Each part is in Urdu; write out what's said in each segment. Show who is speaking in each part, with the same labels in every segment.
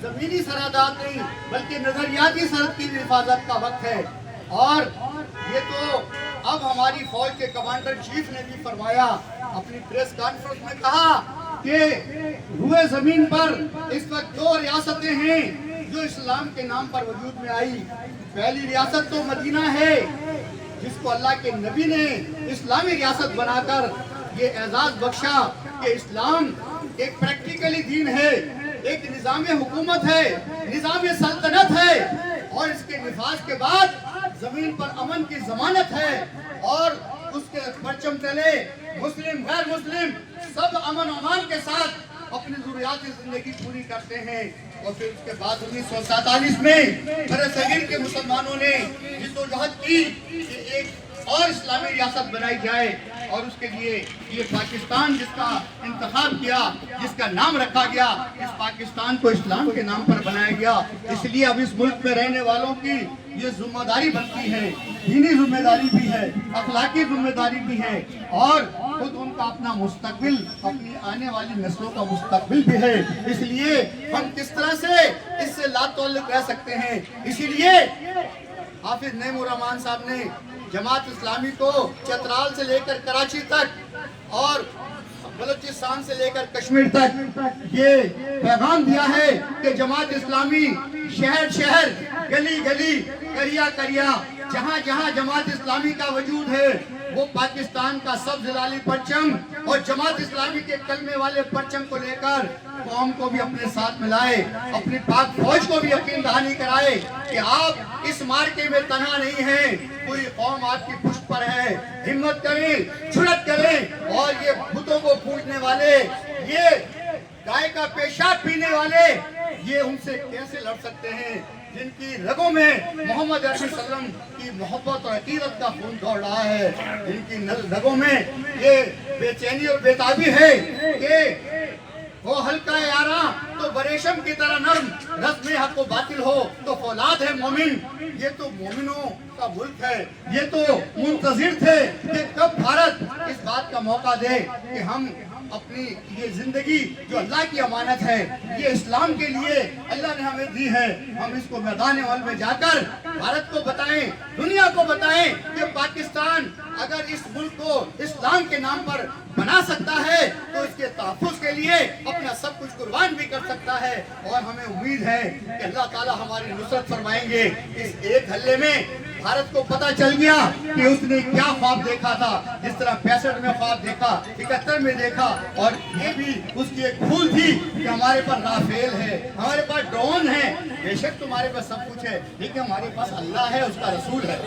Speaker 1: زمینی سرحدات نہیں بلکہ نظریاتی سرحد کی حفاظت کا وقت ہے۔ اور یہ تو اب ہماری فوج کے کمانڈر چیف نے بھی فرمایا، اپنی پریس کانفرنس میں کہا کہ روئے زمین پر اس وقت 2 ریاستیں ہیں جو اسلام کے نام پر وجود میں آئی۔ پہلی ریاست تو مدینہ ہے جس کو اللہ کے نبی نے اسلامی ریاست بنا کر یہ اعزاز بخشا کہ اسلام ایک پریکٹیکلی دین ہے، ایک نظام حکومت ہے، نظام سلطنت ہے، اور اس کے نفاذ کے بعد زمین پر امن کی ضمانت ہے، اور اس کے پرچم تلے مسلم غیر مسلم سب امن و امان کے ساتھ اپنی ضروریات زندگی پوری کرتے ہیں۔ اور پھر اس کے بعد 1947 میں برصغیر کے مسلمانوں نے جدوجہد کی کہ ایک اور اسلامی ریاست بنائی جائے، اور اس کے لیے یہ پاکستان جس کا انتخاب کیا، جس کا نام رکھا گیا، اس پاکستان کو اسلام کے نام پر بنایا گیا۔ اس لیے اب اس ملک میں رہنے والوں کی یہ ذمہ داری بنتی ہے، دینی ذمہ داری بھی ہے، اخلاقی ذمہ داری بھی ہے، اور خود ان کا اپنا مستقبل، اپنی آنے والی نسلوں کا مستقبل بھی ہے۔ اس لیے ہم کس طرح سے اس سے لا تعلق رہ سکتے ہیں؟ اسی لیے حافظ نعیم الرحمان صاحب نے جماعت اسلامی کو چترال سے لے کر کراچی تک اور بلوچستان سے لے کر کشمیر تک یہ پیغام دیا ہے کہ جماعت اسلامی شہر شہر، گلی گلی، کریا کریا، جہاں جہاں جماعت اسلامی کا وجود ہے وہ پاکستان کا سبز لالی پرچم اور جماعت اسلامی کے کلمے والے پرچم کو لے کر قوم کو بھی اپنے ساتھ ملائے، اپنی پاک فوج کو بھی یقین دہانی کرائے کہ آپ اس مارکے میں تنہا نہیں ہیں، پوری قوم آپ کی پشت پر ہے۔ ہمت کریں، جرأت کریں، اور یہ بتوں کو پوجنے والے، یہ گائے کا پیشاب پینے والے، یہ ان سے کیسے لڑ سکتے ہیں جن کی رگوں میں محمد عربی صلی اللہ علیہ وسلم کی محبت اور عقیدت کا خون دوڑ رہا ہے، جن کی رگوں میں یہ بے چینی اور بیتابی ہے کہ وہ ہلکا یاراں تو بریشم کی طرح نرم، رزم حق و باطل ہو تو فولاد ہے مومن۔ یہ تو مومنوں کا ملک ہے، یہ تو منتظر تھے کہ کب بھارت اس بات کا موقع دے کہ ہم اپنی یہ زندگی جو اللہ کی امانت ہے، یہ اسلام کے لیے اللہ نے ہمیں دی ہے، ہم اس کو میدان عمل میں جا کر بھارت کو بتائیں، دنیا کو بتائیں کہ پاکستان اگر اس ملک کو اسلام کے نام پر بنا سکتا ہے تو اس کے تحفظ کے لیے اپنا سب کچھ قربان بھی کر سکتا ہے، اور ہمیں امید ہے کہ اللہ تعالیٰ ہماری نصرت فرمائیں گے۔ اس ایک حلے میں بھارت کو پتا چل گیا کہ اس نے کیا خواب دیکھا تھا، جس طرح 65 میں خواب دیکھا، 71 میں دیکھا، اور یہ بھی اس کی ایک بھول تھی کہ ہمارے پاس رافیل ہے، ہمارے پاس ڈرون ہے۔ بے شک تمہارے پاس سب کچھ ہے، لیکن ہمارے پاس اللہ ہے، اس کا رسول ہے،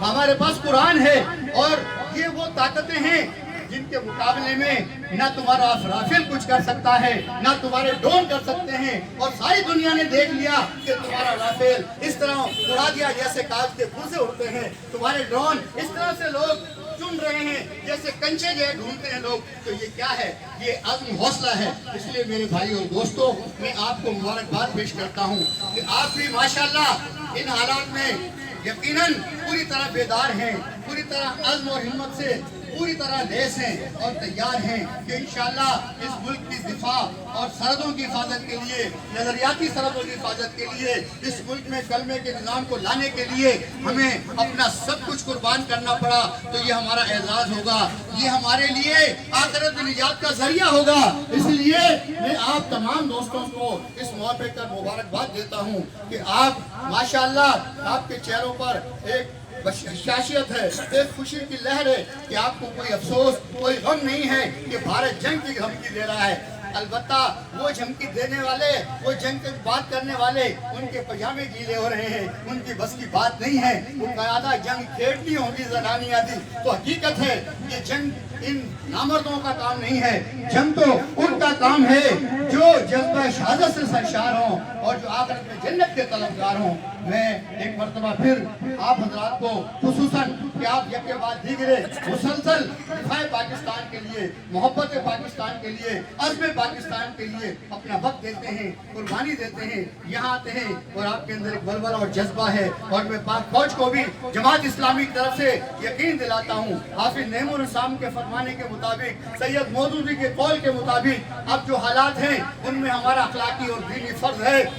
Speaker 1: ہمارے پاس قرآن ہے، اور یہ وہ طاقتیں ہیں جن کے مقابلے میں نہ تمہارا رافیل کچھ کر سکتا ہے، نہ تمہارے ڈرون کر سکتے ہیں۔ اور ساری دنیا نے دیکھ لیا کہ تمہارا رافیل اس طرح اڑا دیا جیسے کاغذ کے پھول سے اڑتے ہیں، تمہارے ڈرون اس طرح سے لوگ چن رہے ہیں جیسے کنچے جو ڈھونڈتے ہیں لوگ۔ تو یہ کیا ہے؟ یہ عزم حوصلہ ہے۔ اس لیے میرے بھائی اور دوستوں، میں آپ کو مبارکباد پیش کرتا ہوں کہ آپ بھی ماشاءاللہ ان حالات میں یقیناً پوری طرح بیدار ہیں، پوری طرح عزم اور ہمت سے پوری طرح لیس ہیں اور تیار ہیں کہ انشاءاللہ اس ملک کی دفاع اور سرحدوں کی حفاظت کے لیے، نظریاتی سرحدوں کی حفاظت کے لیے، اس ملک میں کلمے کے نظام کو لانے کے لیے ہمیں اپنا سب کچھ قربان کرنا پڑا تو یہ ہمارا اعزاز ہوگا، یہ ہمارے لیے آخرت نجات کا ذریعہ ہوگا۔ اس لیے میں آپ تمام دوستوں کو اس موقع پر مبارکباد دیتا ہوں کہ آپ ماشاءاللہ آپ کے چہروں پر ایک بشاشیت ہے، ایک خوشی کی لہر ہے کہ آپ کو کوئی افسوس، کوئی غم نہیں ہے کہ بھارت جنگ کی دھمکی دے رہا ہے۔ البتہ وہ دھمکی دینے والے، وہ جنگ کی بات کرنے والے، ان کے پجامے گیلے ہو رہے ہیں، ان کی بس کی بات نہیں ہے۔ وہ قیادہ جنگ کھیڑتی ہوگی زنانی آدھی، تو حقیقت ہے یہ جنگ ان نامردوں کا کام نہیں ہے، جنگ تو ان کا کام ہے جو جذبہ شہادت سے سرشار ہوں اور جو آخرت میں جنت کے طلبگار ہوں۔ میں ایک مرتبہ پھر آپ حضرات کو خصوصاً کہ آپ یک بعد دیگرے مسلسل دفاع پاکستان کے لیے، محبت پاکستان کے لیے، عزم پاکستان کے لیے اپنا وقت دیتے ہیں، قربانی دیتے ہیں، یہاں آتے ہیں اور آپ کے اندر ایک بلبلہ اور جذبہ ہے۔ اور میں پاک فوج کو بھی جماعت اسلامی کی طرف سے یقین دلاتا ہوں، حافظ نعیم الرحمان کے فرمانے کے مطابق، سید مودودی کے قول کے مطابق اب جو حالات ہیں ان میں ہمارا اخلاقی اور دینی فرض ہے